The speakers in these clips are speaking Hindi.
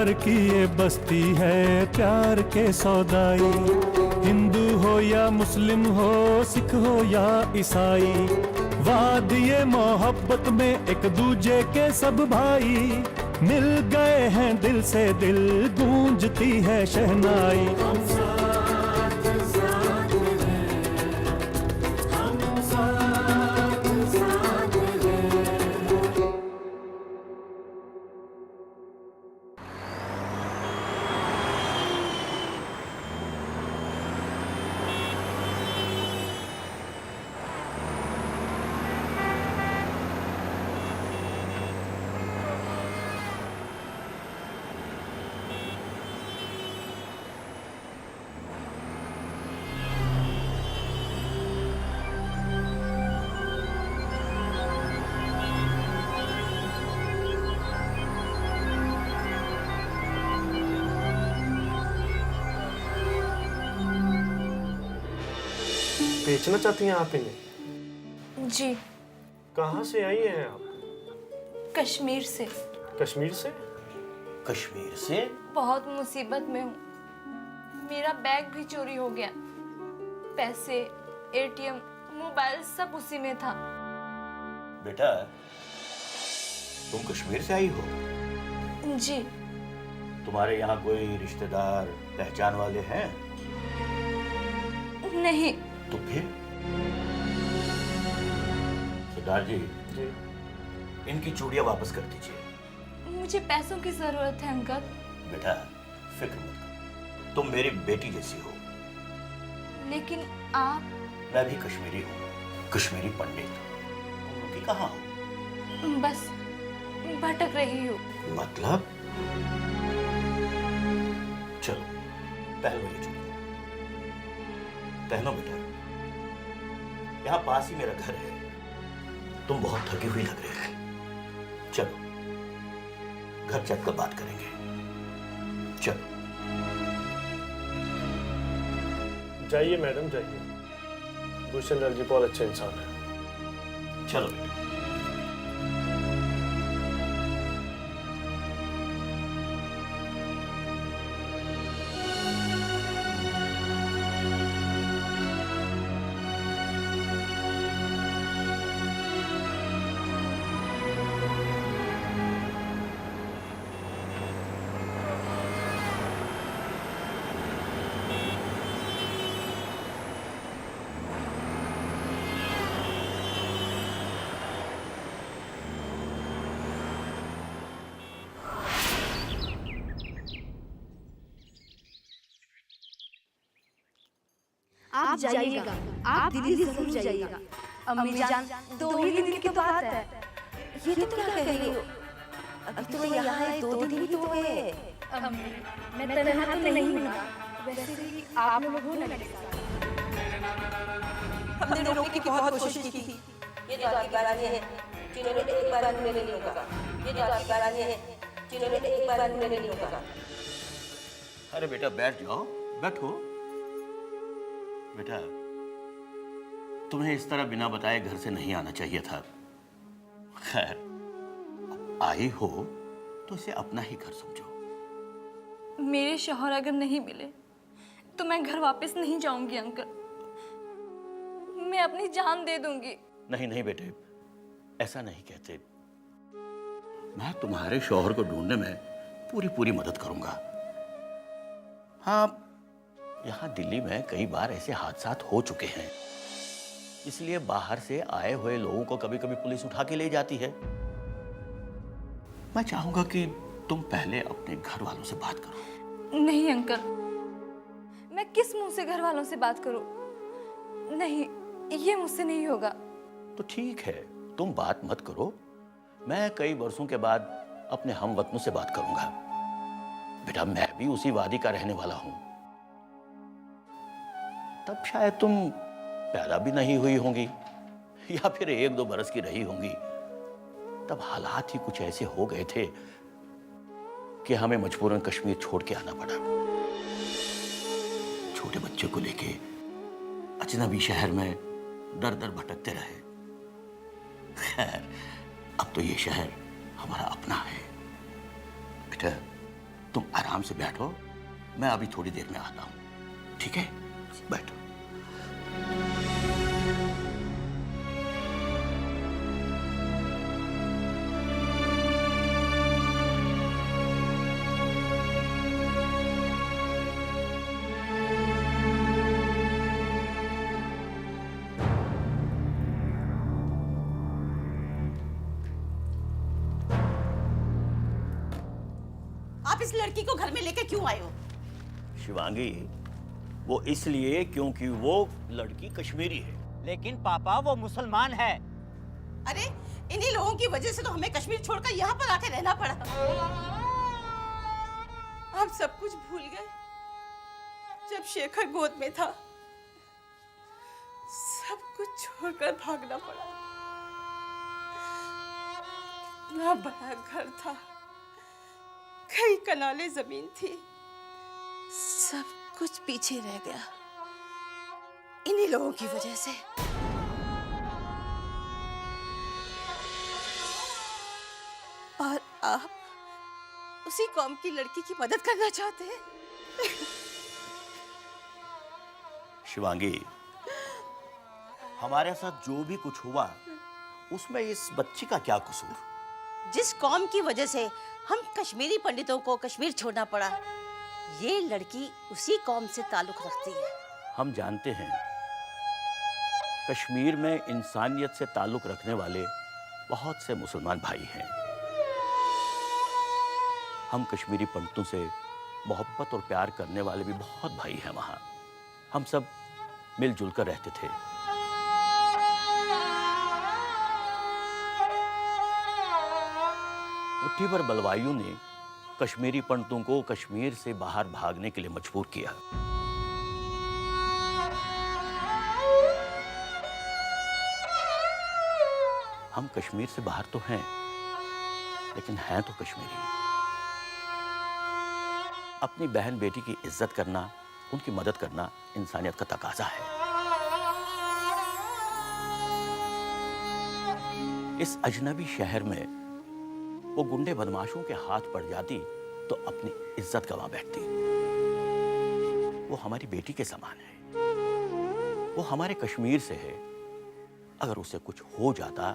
प्यार की ये बस्ती है, प्यार के सौदाई। हिंदू हो या मुस्लिम हो, सिख हो या ईसाई, वादिये मोहब्बत में एक दूजे के सब भाई। मिल गए हैं दिल से दिल, गूंजती है शहनाई। बेचना चाहती हैं आप इन्हें? जी। कहाँ से आई हैं आप? कश्मीर से। कश्मीर से? कश्मीर से? बहुत मुसीबत में हूँ। मेरा बैग भी चोरी हो गया। पैसे, एटीएम, मोबाइल सब उसी में था। बेटा, तुम कश्मीर से आई हो? जी। तुम्हारे यहाँ कोई रिश्तेदार, पहचान वाले हैं? नहीं। तो फिर? सरदार जी, इनकी चूड़ियां वापस कर दीजिए। मुझे पैसों की जरूरत है अंकल। बेटा, फिक्र मत करो, तुम मेरी बेटी जैसी हो। लेकिन आप? मैं भी कश्मीरी हूँ, कश्मीरी पंडित। तुम रुकी कहाँ हो? बस भटक रही हूँ। मतलब? चलो, पहलो ये चूड़ियां पहनो बेटा। यहाँ पास ही मेरा घर है। तुम बहुत थकी हुई लग रही है। चलो, घर चलकर बात करेंगे। चलो। जाइए मैडम, जाइए। भूषण लाल जी बहुत अच्छे इंसान है। चलो बेटा। आप जाइएगा, आप दिल्ली जरूर जाइएगा। अम्मी जान, 2 ही दिन की तो बात है। ये तो क्या कह रही हो? अभी तो मैं यहाँ 2 दिन ही तो हुए। अम्मी, मैं तनहा तो नहीं हूँ ना। वैसे भी आप लोग हो ना। हमने रोकने की बहुत कोशिश की थी। ये जो आपकी बारानी है, जिन्होंने एक बार उन्हें नहीं रोका। ये जो आपकी बारानी है, जिन्होंने एक बार उन्हें नहीं रोका। अरे बेटा, बैठ जाओ, बैठो। बेटा, तुम्हें इस तरह बिना बताए घर से नहीं आना चाहिए था। खैर, आई हो तो इसे अपना ही घर समझो। मेरे शौहर अगर नहीं मिले तो मैं घर वापस नहीं जाऊंगी अंकल। मैं अपनी जान दे दूंगी। नहीं नहीं बेटे, ऐसा नहीं कहते। मैं तुम्हारे शौहर को ढूंढने में पूरी पूरी मदद करूंगा। हाँ, यहाँ दिल्ली में कई बार ऐसे हादसात हो चुके हैं, इसलिए बाहर से आए हुए लोगों को कभी कभी पुलिस उठा के ले जाती है। मैं चाहूंगा कि तुम पहले अपने घर वालों से बात करो। नहीं अंकल, मैं किस मुंह से घर वालों से बात करूं? नहीं, ये मुझसे नहीं होगा। तो ठीक है, तुम बात मत करो। मैं कई वर्षों के बाद अपने हमवतनों से बात करूंगा। बेटा, मैं भी उसी वादी का रहने वाला हूं। तब शायद तुम पैदा भी नहीं हुई होंगी, या फिर 1-2 बरस की रही होंगी। तब हालात ही कुछ ऐसे हो गए थे कि हमें मजबूरन कश्मीर छोड़ के आना पड़ा। छोटे बच्चे को लेके अजनबी शहर में दर दर भटकते रहे। खैर, अब तो ये शहर हमारा अपना है। बेटा, तुम आराम से बैठो, मैं अभी थोड़ी देर में आता हूं, ठीक है? बैठो। आप इस लड़की को घर में लेकर क्यों आए हो? शिवांगी, वो इसलिए क्योंकि वो लड़की कश्मीरी है। लेकिन पापा वो मुसलमान है। अरे इन्हीं लोगों की वजह से तो हमें कश्मीर छोड़कर यहाँ पर आकर रहना पड़ा। आप सब कुछ भूल गए जब शेखर गोद में था। सब कुछ छोड़कर भागना पड़ा। इतना बड़ा घर था, कई कनाले जमीन थी, सब कुछ पीछे रह गया इन्हीं लोगों की वजह से। और आप उसी कौम की लड़की की मदद करना चाहते हैं? शिवांगी, हमारे साथ जो भी कुछ हुआ उसमें इस बच्ची का क्या कसूर? जिस कौम की वजह से हम कश्मीरी पंडितों को कश्मीर छोड़ना पड़ा, ये लड़की उसी कौम से ताल्लुक रखती है। हम जानते हैं कश्मीर में इंसानियत से ताल्लुक रखने वाले बहुत से मुसलमान भाई हैं। हम कश्मीरी पंडितों से मोहब्बत और प्यार करने वाले भी बहुत भाई हैं वहाँ। हम सब मिलजुल कर रहते थे। मुट्ठी भर बलवाइयों ने कश्मीरी पंडितों को कश्मीर से बाहर भागने के लिए मजबूर किया। हम कश्मीर से बाहर तो हैं, लेकिन हैं तो कश्मीरी। अपनी बहन बेटी की इज्जत करना, उनकी मदद करना इंसानियत का तकाजा है। इस अजनबी शहर में वो गुंडे बदमाशों के हाथ पड़ जाती तो अपनी इज्जत गंवा बैठती। वो हमारी बेटी के समान है, वो हमारे कश्मीर से है। अगर उसे कुछ हो जाता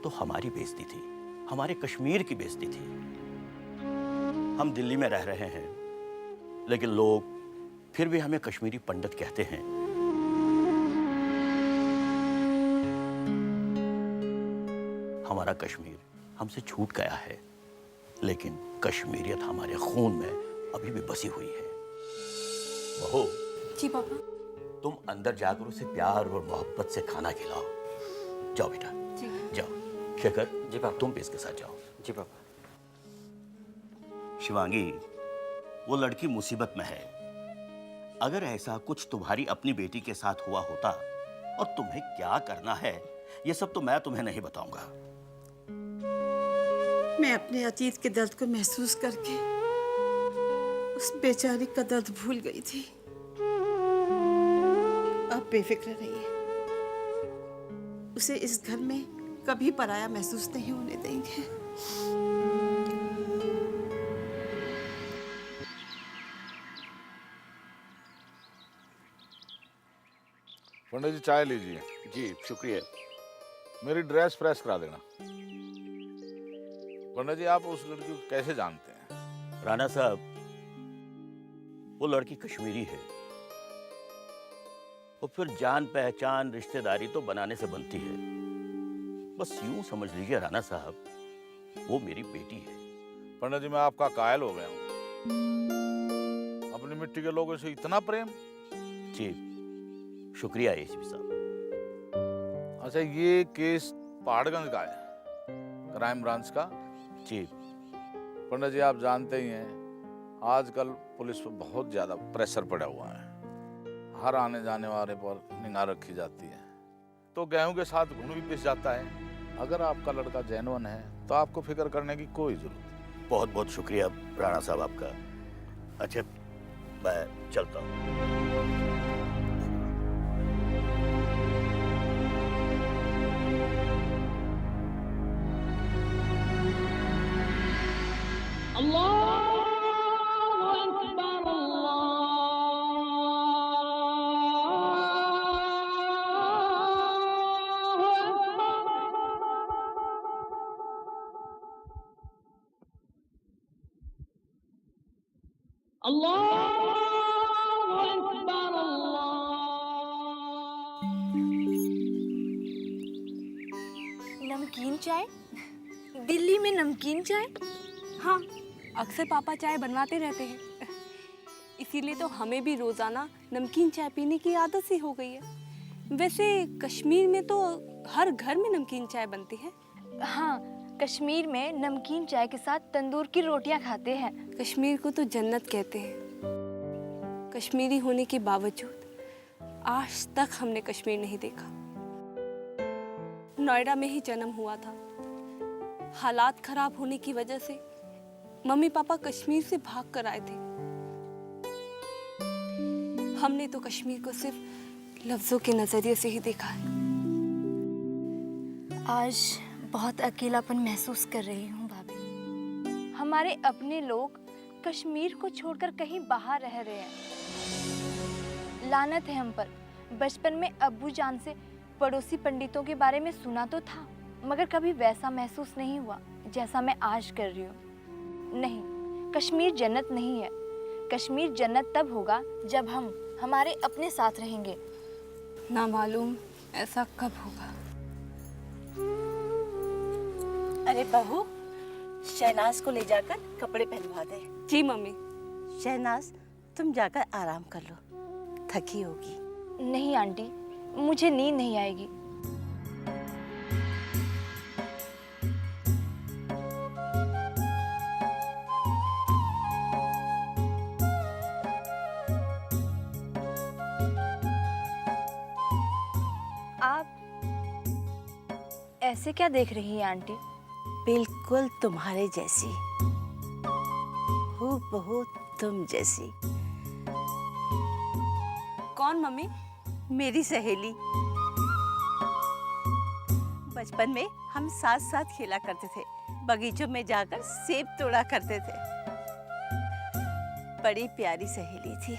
तो हमारी बेइज्जती थी, हमारे कश्मीर की बेइज्जती थी। हम दिल्ली में रह रहे हैं, लेकिन लोग फिर भी हमें कश्मीरी पंडित कहते हैं। हमारा कश्मीर हमसे छूट गया है, लेकिन कश्मीरियत हमारे खून में अभी भी बसी हुई है। बहू। जी पापा। तुम अंदर जाकर उसे प्यार और मोहब्बत से खाना खिलाओ। जाओ बेटा। जी। जाओ। शेखर। जी पापा। तुम भी इसके साथ जाओ। जी पापा। शिवांगी, वो लड़की मुसीबत में है। अगर ऐसा कुछ तुम्हारी अपनी बेटी के साथ हुआ होता और तुम्हें क्या करना है, ये सब तो मैं तुम्हें नहीं बताऊंगा। मैं अपने अतीत के दर्द को महसूस करके उस बेचारी का दर्द भूल गई थी। आप बेफिक्र रहिए, उसे इस घर में कभी पराया महसूस नहीं होने देंगे। पंडित जी चाय लीजिए। जी शुक्रिया। मेरी ड्रेस प्रेस करा देना। पंडित जी आप उस लड़की को कैसे जानते हैं? राणा साहब, वो लड़की कश्मीरी है। और फिर जान पहचान रिश्तेदारी तो बनाने से बनती है। बस यूं समझ लीजिए राणा साहब, वो मेरी बेटी है। पंडित जी मैं आपका कायल हो गया हूँ। अपनी मिट्टी के लोगों से इतना प्रेम। जी शुक्रिया एसीपी साहब। अच्छा ये केस पहाड़गंज का है, क्राइम ब्रांच का। जी पंडित जी आप जानते ही हैं, आजकल पुलिस पर बहुत ज्यादा प्रेशर पड़ा हुआ है। हर आने जाने वाले पर निगाह रखी जाती है, तो गेहूं के साथ घुन भी पिस जाता है। अगर आपका लड़का जेन्युइन है तो आपको फिक्र करने की कोई जरूरत नहीं। बहुत बहुत शुक्रिया राणा साहब आपका। अच्छा मैं चलता हूँ। नमकीन चाय? दिल्ली में नमकीन चाय? हाँ, अक्सर पापा चाय बनवाते रहते हैं। इसीलिए तो हमें भी रोजाना नमकीन चाय पीने की आदत सी हो गई है। वैसे कश्मीर में तो हर घर में नमकीन चाय बनती है। हाँ, कश्मीर में नमकीन चाय के साथ तंदूर की रोटियां खाते हैं। कश्मीर को तो जन्नत कहते हैं। कश्मीरी होने के बावजूद आज तक हमने कश्मीर नहीं देखा। नोएडा में ही जन्म हुआ था। हालात खराब होने की वजह से मम्मी पापा कश्मीर से भाग कर आए थे। हमने तो कश्मीर को सिर्फ लफ्जों के नजरिए से ही देखा है। आज बहुत अकेलापन महसूस कर रही हूँ भाभी। हमारे अपने लोग कश्मीर को छोड़कर कहीं बाहर रह रहे हैं। लानत है हम पर। बचपन में अब्बू जान से पड़ोसी पंडितों के बारे में सुना तो था, मगर कभी वैसा महसूस नहीं हुआ जैसा मैं आज कर रही हूँ। नहीं, कश्मीर जन्नत नहीं है। कश्मीर जन्नत तब होगा जब हम हमारे अपने साथ रहेंगे। ना मालूम ऐसा कब होगा। अरे बहू, शहनाज को ले जाकर कपड़े पहनवा दे। जी मम्मी। शहनाज, तुम जाकर आराम कर लो, थकी होगी। नहीं आंटी, मुझे नींद नहीं आएगी। आप ऐसे क्या देख रही हैं आंटी? बिल्कुल तुम्हारे जैसी, हूबहू तुम जैसी। कौन मम्मी? मेरी सहेली। बचपन में हम साथ साथ खेला करते थे, बगीचों में जाकर सेब तोड़ा करते थे। बड़ी प्यारी सहेली थी।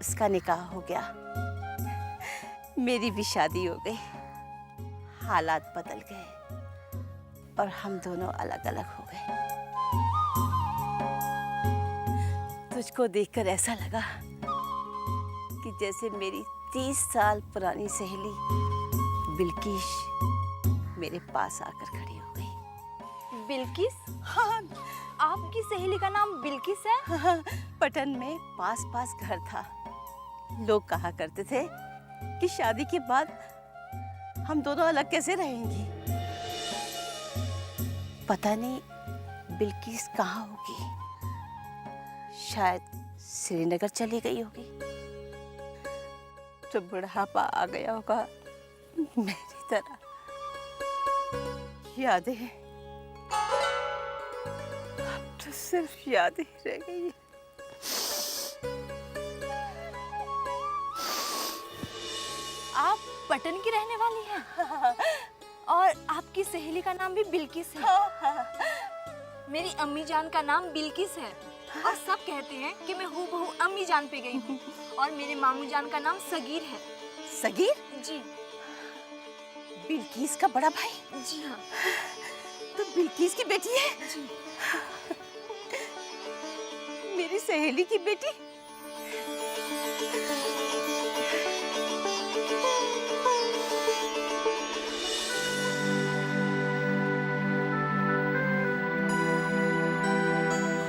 उसका निकाह हो गया, मेरी भी शादी हो गई। हालात बदल गए और हम दोनों अलग अलग हो गए। तुझको देखकर ऐसा लगा कि जैसे मेरी 30 साल पुरानी सहेली बिल्किस मेरे पास आकर खड़ी हो गई। बिल्किस? हाँ, आपकी सहेली का नाम बिल्किस है? हाँ, पटन में पास पास घर था। लोग कहा करते थे कि शादी के बाद हम दोनों अलग कैसे रहेंगी। पता नहीं बिल्किस कहाँ होगी। शायद श्रीनगर चली गई होगी। तो बुढ़ापा आ गया होगा मेरी तरह। यादें अब तो सिर्फ यादें ही रह गई। आप पटन की रहने वाली हैं? और आपकी सहेली का नाम भी बिल्किस है? मेरी अम्मी जान का नाम बिल्किस है और सब कहते हैं कि मैं हूबहू अम्मी जान पे गई हूँ। और मेरे मामू जान का नाम सगीर है। सगीर? जी। बिल्किस का बड़ा भाई? जी हाँ। तो बिल्किस की बेटी है? जी। मेरी सहेली की बेटी?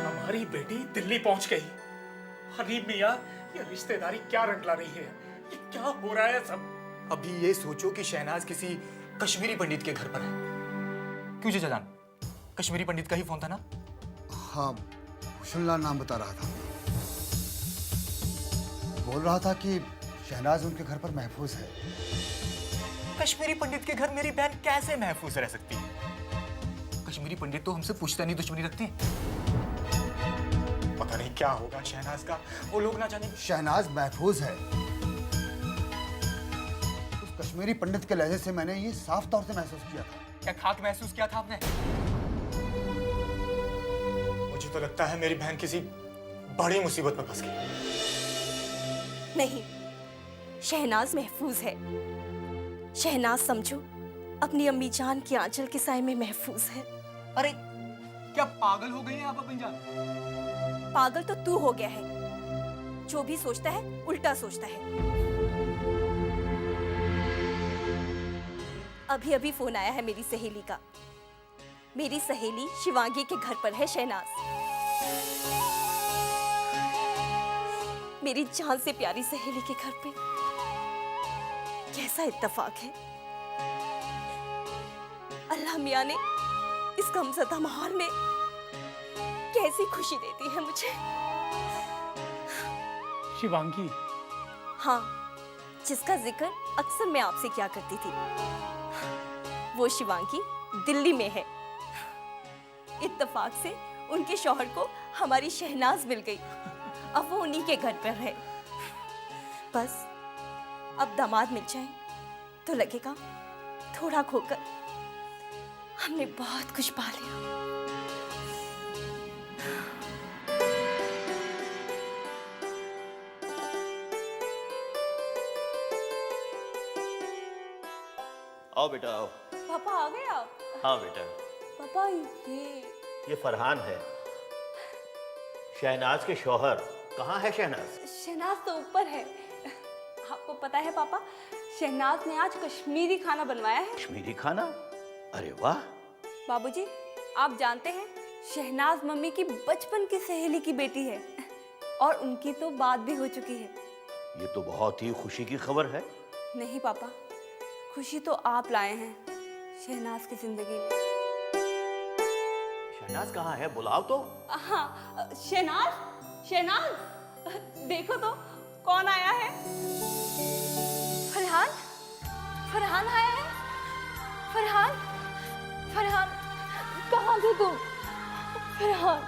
हमारी बेटी दिल्ली पहुंच गई। हनीफ मियां, ये रिश्तेदारी क्या रंग ला रही है? ये क्या हो रहा है सब? अभी ये सोचो कि शहनाज किसी कश्मीरी पंडित के घर पर है। क्यों जीजा जान, कश्मीरी पंडित का ही फोन था ना? हाँ, हुस्नलाल नाम बता रहा था। बोल रहा था कि शहनाज उनके घर पर महफूज है। कश्मीरी पंडित के घर मेरी बहन कैसे महफूज रह सकती है? कश्मीरी पंडित तो हमसे पुश्तैनी दुश्मनी रखते हैं। पता नहीं क्या होगा शहनाज का, वो लोग ना जाने। शहनाज महफूज है। उस कश्मीरी पंडित के लहजे से मैंने ये साफ तौर से महसूस किया था। क्या खाक महसूस किया था आपने? मुझे तो लगता है मेरी बहन किसी बड़ी मुसीबत में फंस गई। नहीं, शहनाज महफूज है। शहनाज समझो अपनी अम्मी जान की आंचल के साए में महफूज है। अरे क्या पागल हो गई हैं आप अपनी जान? पागल तो तू हो गया है। जो भी सोचता है उल्टा सोचता है। अभी अभी फोन आया है मेरी सहेली का। मेरी सहेली शिवांगी के घर पर है शहनाज। मेरी जान से प्यारी सहेली के घर पे कैसा इत्तेफाक है। अल्लाह मियां ने इस गमज़दा माहौल में कैसी खुशी देती है मुझे। शिवांगी? हाँ, जिसका जिक्र अक्सर मैं आपसे किया करती थी, वो शिवांगी दिल्ली में है। इत्तेफाक से उनके शौहर को हमारी शहनाज मिल गई। अब वो उन्हीं के घर पर है। बस अब दामाद मिल जाए तो लगेगा थोड़ा खोकर हमने बहुत कुछ पा लिया। आओ बेटा आओ। पापा आ गए आप? हाँ बेटा। पापा ये फरहान है, शहनाज के शौहर। कहाँ है शहनाज? शहनाज तो ऊपर है। आपको पता है पापा, शहनाज ने आज कश्मीरी खाना बनवाया है। कश्मीरी खाना? अरे वाह। बाबूजी, आप जानते हैं शहनाज मम्मी की बचपन की सहेली की बेटी है और उनकी तो बात भी हो चुकी है। ये तो बहुत ही खुशी की खबर है। नहीं पापा, खुशी तो आप लाए हैं शहनाज की जिंदगी में। शहनाज कहाँ है? बुलाओ तो। हाँ, शहनाज, शहनाज, देखो तो कौन आया है। फरहान, फरहान आया है। फरहान, फरहान, कहाँ थे तुम? फरहान।